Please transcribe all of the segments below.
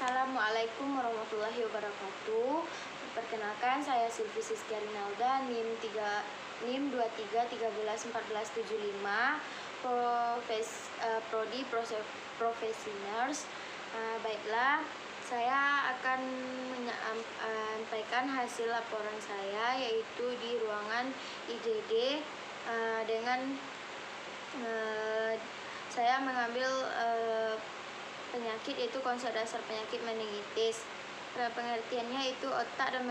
Assalamualaikum warahmatullahi wabarakatuh. Perkenalkan, saya Silvi Siskia Rinalda, NIM 23131475, Prodi Profesi Nurse. Baiklah, saya akan menyampaikan hasil laporan saya, yaitu di ruangan IGD dengan saya mengambil penyakit, yaitu konsep dasar penyakit meningitis. Pengertiannya itu otak dan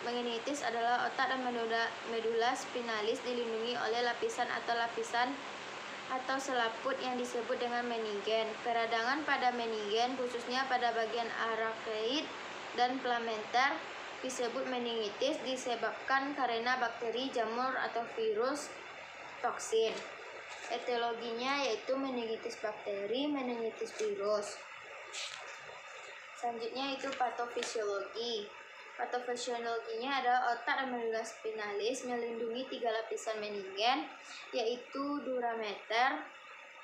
meningitis adalah otak dan medula spinalis dilindungi oleh lapisan atau selaput yang disebut dengan meningen. Peradangan pada meningen, khususnya pada bagian arachnoid dan plantar, disebut meningitis, disebabkan karena bakteri, jamur atau virus toksin. Etiologinya yaitu meningitis bakteri, meningitis virus. Selanjutnya itu patofisiologi. Patofisiologinya adalah otak dan medula spinalis melindungi 3 lapisan meningen, yaitu durameter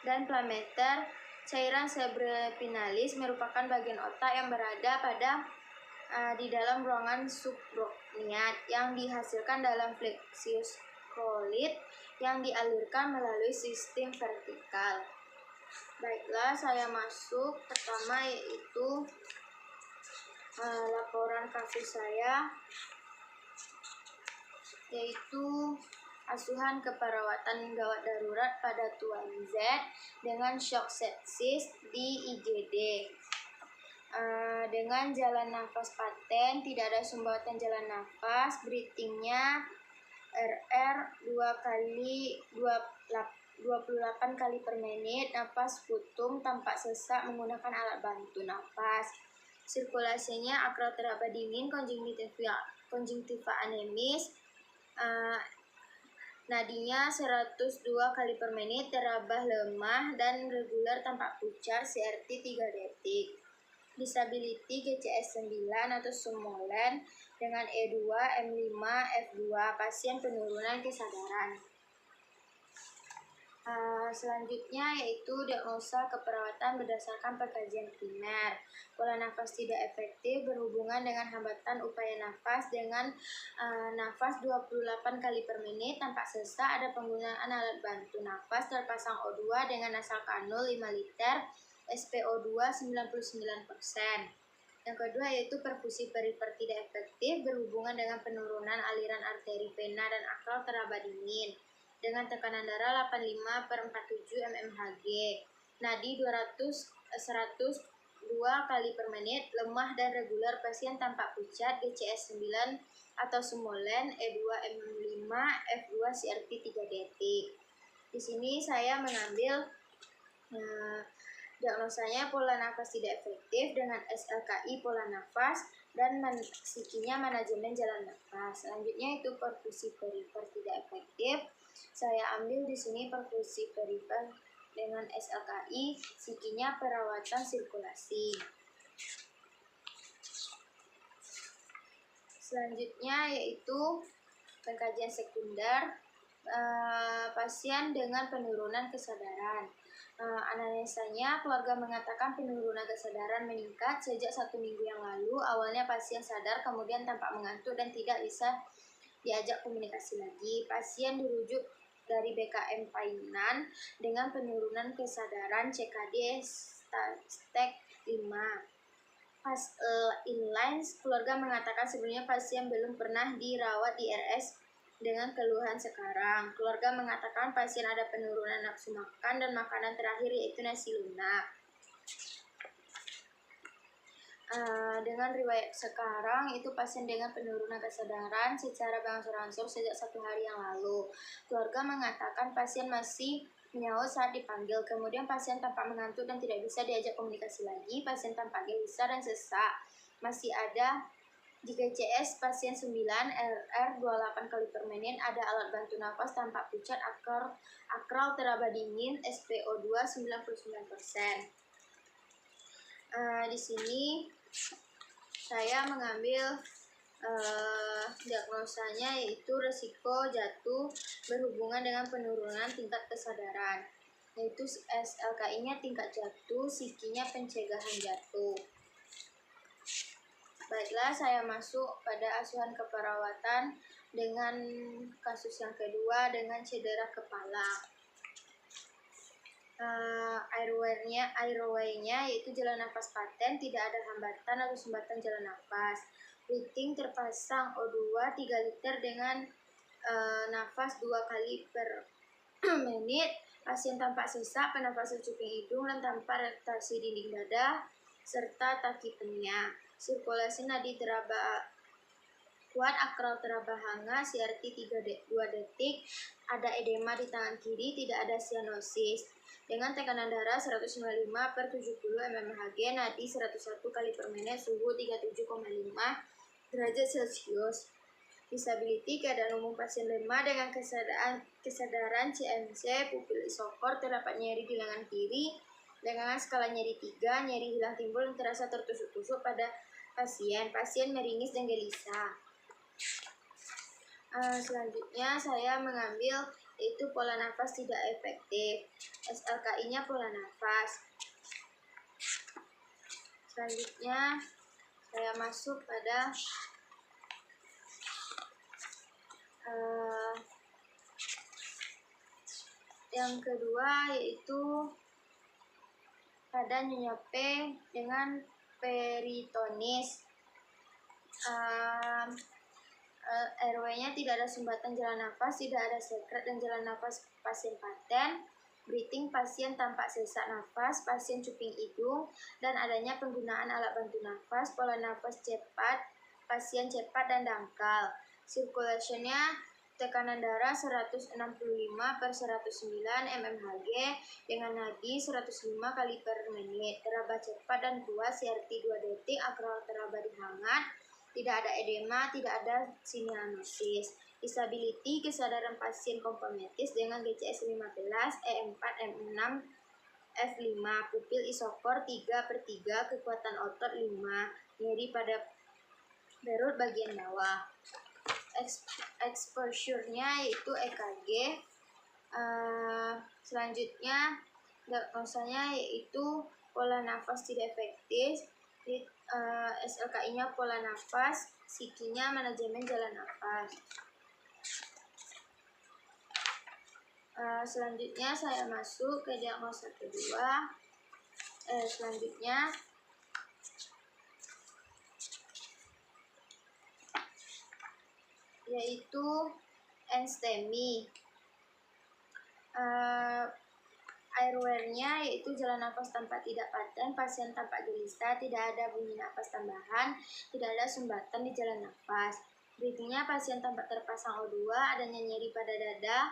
dan plantar. Cairan cerebrespinalis merupakan bagian otak yang berada di dalam ruangan subrachniat yang dihasilkan dalam flexius colit yang dialirkan melalui sistem vertikal. Baiklah, saya masuk pertama, yaitu laporan kasus saya, yaitu asuhan keperawatan gawat darurat pada Tuan Z dengan shock sepsis di IGD. Dengan jalan nafas paten, tidak ada sumbatan jalan nafas, breathingnya RR 28 kali per menit, nafas putung tanpa sesak menggunakan alat bantu nafas. Sirkulasinya akral teraba dingin, konjungtiva anemis, nadinya 102 kali per menit, terabah lemah dan reguler tanpa pucat, CRT 3 detik. Disability GCS 9 atau somnolen dengan E2, M5, F2, pasien penurunan kesadaran. Selanjutnya yaitu diagnosa keperawatan berdasarkan pengkajian primer. Pola nafas tidak efektif berhubungan dengan hambatan upaya nafas dengan nafas 28 kali per menit tanpa sesak, ada penggunaan alat bantu nafas, terpasang O2 dengan nasal kanul 5 liter, SpO2 99%. Yang kedua yaitu perfusi perifer tidak efektif berhubungan dengan penurunan aliran arteri vena dan akral teraba dingin dengan tekanan darah 85/47 mmHg, nadi 102 kali per menit, lemah dan reguler, pasien tanpa pucat, GCS 9 atau somnolen, E2 M5 F2 CRT 3 detik. Di sini saya mengambil diagnosanya pola nafas tidak efektif dengan SLKI pola nafas dan psikinya manajemen jalan nafas. Selanjutnya itu perfusi perifer tidak efektif. Saya ambil di sini perfusi perifer dengan SLKI, psikinya perawatan sirkulasi. Selanjutnya yaitu pengkajian sekunder, pasien dengan penurunan kesadaran. Anamnesanya, keluarga mengatakan penurunan kesadaran meningkat sejak 1 minggu yang lalu. Awalnya pasien sadar, kemudian tampak mengantuk dan tidak bisa diajak komunikasi lagi. Pasien dirujuk dari BKM Painan dengan penurunan kesadaran CKD stage 5. Pas inline, keluarga mengatakan sebelumnya pasien belum pernah dirawat di RS dengan keluhan sekarang. Keluarga mengatakan pasien ada penurunan nafsu makan dan makanan terakhir yaitu nasi lunak. Dengan riwayat sekarang itu pasien dengan penurunan kesadaran secara berangsur-angsur sejak 1 hari yang lalu. Keluarga mengatakan pasien masih menyaut saat dipanggil, kemudian pasien tampak mengantuk dan tidak bisa diajak komunikasi lagi. Pasien tampak gelisah dan sesak. Masih ada di GCS pasien 9 RR 28 kali per menit, ada alat bantu nafas tanpa pucat, akral teraba dingin, SpO2 99%. Di sini saya mengambil diagnosanya yaitu resiko jatuh berhubungan dengan penurunan tingkat kesadaran, yaitu SLKI-nya tingkat jatuh, psikinya pencegahan jatuh. Baiklah, saya masuk pada asuhan keperawatan dengan kasus yang kedua dengan cedera kepala. Airway-nya yaitu jalan nafas paten, tidak ada hambatan atau sumbatan jalan nafas. Breathing terpasang O2 3 liter dengan nafas 2 kali per menit. Pasien tampak sesak, pernapasan cuping hidung dan tanpa retraksi dinding dada serta takipnea. Sirkulasi nadi teraba kuat, akral teraba hangat, CRT 2 detik, ada edema di tangan kiri, tidak ada sianosis. Dengan tekanan darah 195/70 mmHg, nadi 101 kali per menit, suhu 37,5 derajat Celcius. Disability, keadaan umum pasien lemah dengan kesadaran CMC, pupil isokor, terdapat nyeri di lengan kiri, dengan skala nyeri 3, nyeri hilang timbul dan terasa tertusuk-tusuk pada pasien meringis dan gelisah. Selanjutnya saya mengambil yaitu pola nafas tidak efektif. SLKI-nya pola nafas. Selanjutnya saya masuk pada yang kedua, yaitu pada Nyonya P dengan peritonis. Airway-nya tidak ada sumbatan jalan nafas, tidak ada sekret dan jalan nafas pasien paten. Breathing, pasien tampak sesak nafas, pasien cuping hidung, dan adanya penggunaan alat bantu nafas. Pola nafas cepat, pasien cepat dan dangkal. Circulation-nya tekanan darah 165/109 mmHg dengan nadi 105 kali per menit. Teraba cepat dan kuat, CRT 2 detik, akral teraba hangat, tidak ada edema, tidak ada sianosis. Disability, kesadaran pasien kompromitis dengan GCS 15, E4, M6, F5, pupil isokor 3/3, kekuatan otot 5, nyeri pada perut bagian bawah. Exposure-nya yaitu EKG. Selanjutnya diagnosanya yaitu pola nafas tidak efektif. SLKI-nya pola nafas, SIKI-nya manajemen jalan nafas. Selanjutnya saya masuk ke diagnosa kedua. Selanjutnya yaitu NSTEMI. Airway-nya yaitu jalan nafas tampak tidak paten, pasien tampak gelisah, tidak ada bunyi nafas tambahan, tidak ada sumbatan di jalan nafas. Breathing-nya pasien tampak terpasang O2, adanya nyeri pada dada.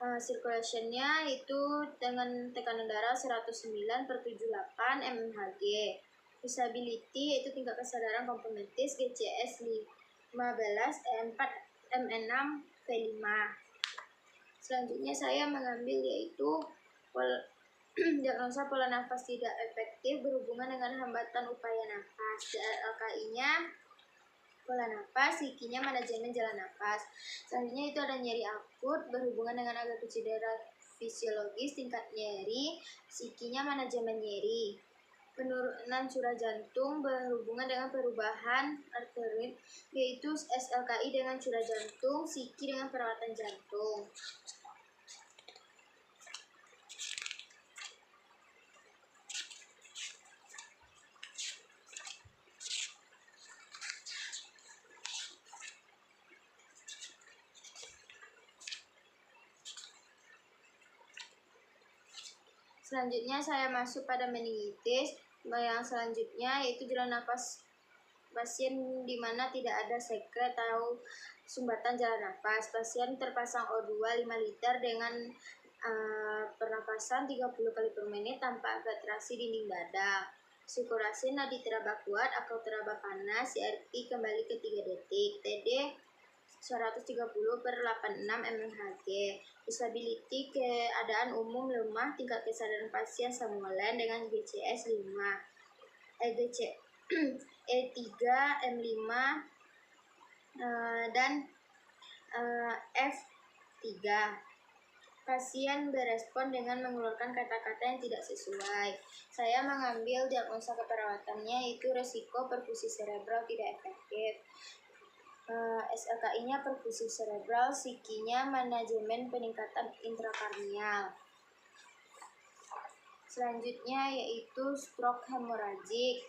Circulation-nya itu dengan tekanan darah 109/78 mmHg. Disability yaitu tingkat kesadaran kompromitis, GCS 15, E4, M6, V5. Selanjutnya saya mengambil yaitu diagnosa pola nafas tidak efektif berhubungan dengan hambatan upaya nafas. LKI-nya pola nafas, SIKI-nya manajemen jalan nafas. Selanjutnya itu ada nyeri akut berhubungan dengan agak cedera fisiologis, tingkat nyeri, SIKI-nya manajemen nyeri. Penurunan curah jantung berhubungan dengan perubahan arterit, yaitu SLKI dengan curah jantung, SIKI dengan perawatan jantung. Selanjutnya saya masuk pada meningitis. Yang selanjutnya yaitu jalan nafas pasien di mana tidak ada sekret atau sumbatan jalan nafas. Pasien terpasang O2 5 liter dengan pernapasan 30 kali per menit tanpa retraksi dinding dada. Sirkulasi nadi teraba kuat, akal teraba panas, CRT kembali ke 3 detik, TD 130/86 mmHg. Disability, keadaan umum lemah, tingkat kesadaran pasien somnolen dengan GCS 5, E3, M5, dan F3. Pasien berespon dengan mengeluarkan kata-kata yang tidak sesuai. Saya mengambil diagnosa keperawatannya, yaitu resiko perfusi cerebral tidak efektif. SLKI-nya perfusi cerebral, psikinya manajemen peningkatan intrakarnial. Selanjutnya yaitu stroke hemoragik.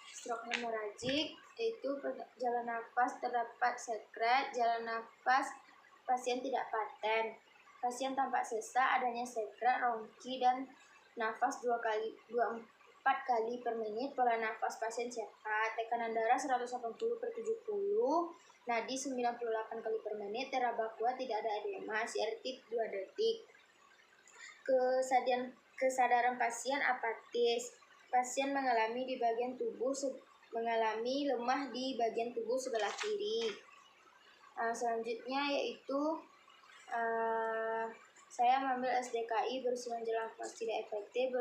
Stroke hemoragik yaitu jalan nafas terdapat sekret, jalan nafas pasien tidak paten. Pasien tampak sesak, adanya sekret, rongki, dan nafas 4 kali per menit. Pola nafas pasien sehat, tekanan darah 180/70, nadi 98 kali per menit, teraba kuat, tidak ada edema, CR tip 2 detik. Kesadaran pasien apatis. Pasien mengalami lemah di bagian tubuh sebelah kiri. Selanjutnya yaitu saya mengambil SDKI bersihan jalan nafas tidak efektif,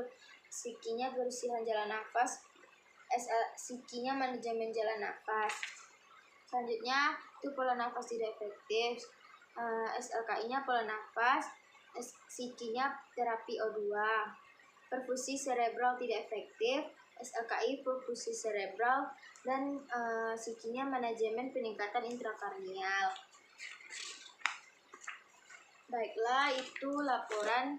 psikinya bersihan jalan nafas, psikinya manajemen jalan nafas. Selanjutnya itu pola nafas tidak efektif, SLKI-nya pola nafas, psikinya terapi O2. Perfusi cerebral tidak efektif, SLKI perfusi cerebral, dan psikinya manajemen peningkatan intrakarnial. Baiklah, itu laporan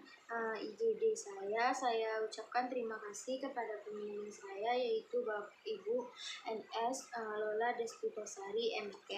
IGD saya. Saya ucapkan terima kasih kepada pembimbing saya, yaitu Bapak Ibu NS Lola Despitasari MK.